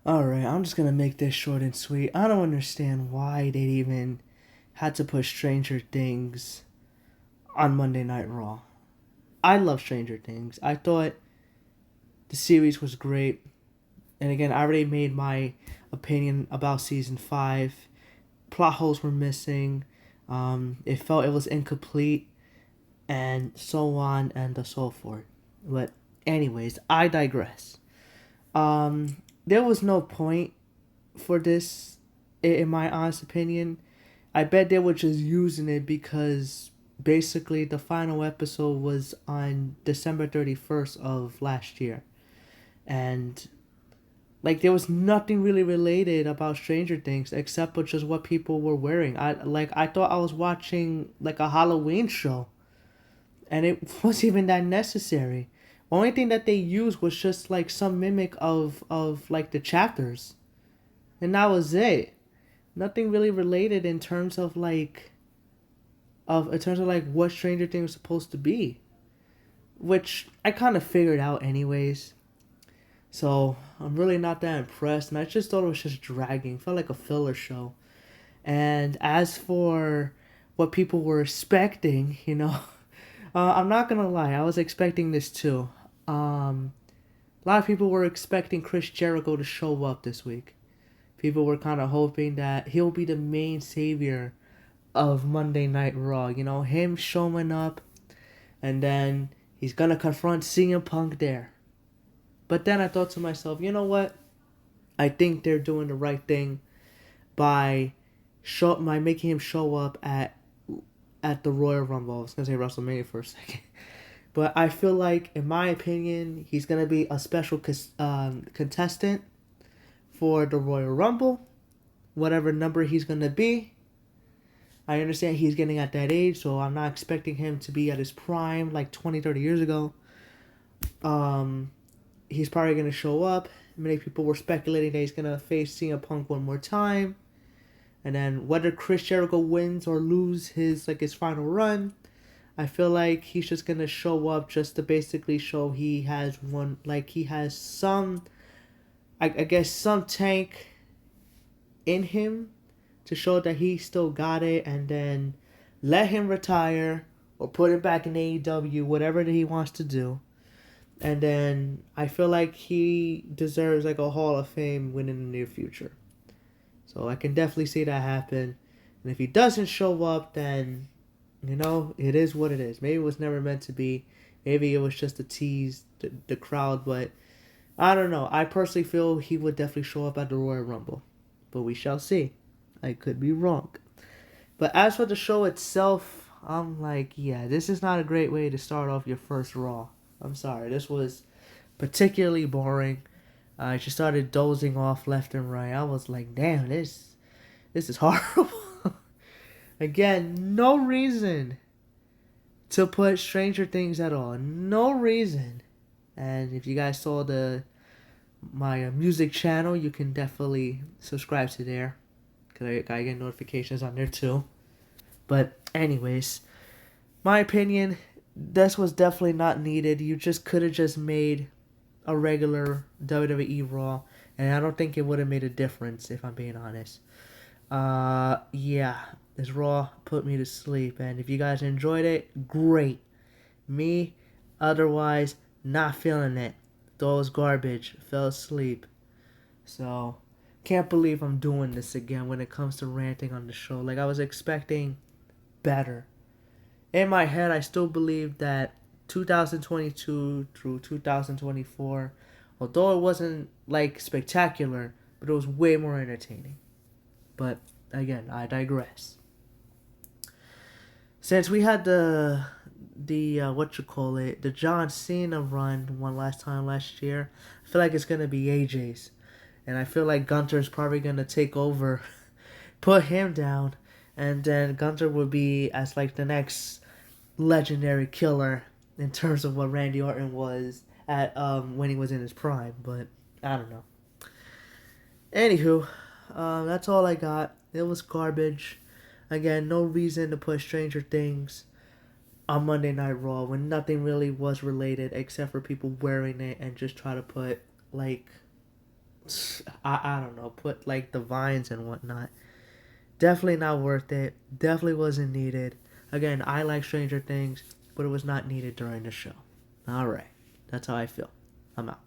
Alright, I'm just gonna make this short and sweet. I don't understand why they even had to put Stranger Things on Monday Night Raw. I love Stranger Things. I thought the series was great. And again, I already made my opinion about season 5. Plot holes were missing. It felt it was incomplete, and so on and so forth. But, anyways, I digress. There was no point for this, in my honest opinion. I bet they were just using it because basically the final episode was on December 31st of last year. And like there was nothing really related about Stranger Things except for just what people were wearing. I thought I was watching like a Halloween show, and it wasn't even that necessary. Only thing that they used was just like some mimic of like the chapters, and that was it. Nothing really related in terms of like what Stranger Things was supposed to be, which I kind of figured out anyways. So I'm really not that impressed, and I just thought it was just dragging. Felt like a filler show. And as for what people were expecting, I'm not gonna lie, I was expecting this too. A lot of people were expecting Chris Jericho to show up this week. People were kind of hoping that he'll be the main savior of Monday Night Raw. Him showing up, and then he's gonna confront CM Punk there. But then I thought to myself, you know what? I think they're doing the right thing by making him show up at the Royal Rumble. I was gonna say WrestleMania for a second, but I feel like, in my opinion, he's gonna be a special contestant for the Royal Rumble, whatever number he's gonna be. I understand he's getting at that age, so I'm not expecting him to be at his prime like 20, 30 years ago. He's probably going to show up. Many people were speculating that he's going to face CM Punk one more time. And then whether Chris Jericho wins or lose his final run, I feel like he's just going to show up just to basically show he has some, I guess, some tank in him to show that he still got it, and then let him retire or put him back in AEW, whatever that he wants to do. And then I feel like he deserves like a Hall of Fame win in the near future. So I can definitely see that happen. And if he doesn't show up, then, it is what it is. Maybe it was never meant to be. Maybe it was just to tease the crowd. But I don't know. I personally feel he would definitely show up at the Royal Rumble. But we shall see. I could be wrong. But as for the show itself, I'm like, yeah, this is not a great way to start off your first Raw. I'm sorry. This was particularly boring. I just started dozing off left and right. I was like, damn, this is horrible. Again, no reason to put Stranger Things at all. No reason. And if you guys saw my music channel, you can definitely subscribe to there, because I get notifications on there too. But anyways, my opinion, this was definitely not needed. You just could have just made a regular WWE Raw, and I don't think it would have made a difference, if I'm being honest. Yeah, this Raw put me to sleep, and if you guys enjoyed it, great. Me, otherwise, not feeling it. Thought it was garbage. Fell asleep. So, can't believe I'm doing this again when it comes to ranting on the show. Like, I was expecting better. In my head, I still believe that 2022 through 2024, although it wasn't like spectacular, but it was way more entertaining. But again, I digress. Since we had the the John Cena run one last time last year, I feel like it's gonna be AJ's, and I feel like Gunter's probably gonna take over, put him down, and then Gunter will be as like the next legendary killer in terms of what Randy Orton was at when he was in his prime. But I don't know. Anywho, that's all I got. It was garbage. Again, no reason to put Stranger Things on Monday Night Raw when nothing really was related except for people wearing it and just try to put like I don't know, put like the vines and whatnot. Definitely not worth it. Definitely wasn't needed. Again, I like Stranger Things, but it was not needed during the show. All right, that's how I feel. I'm out.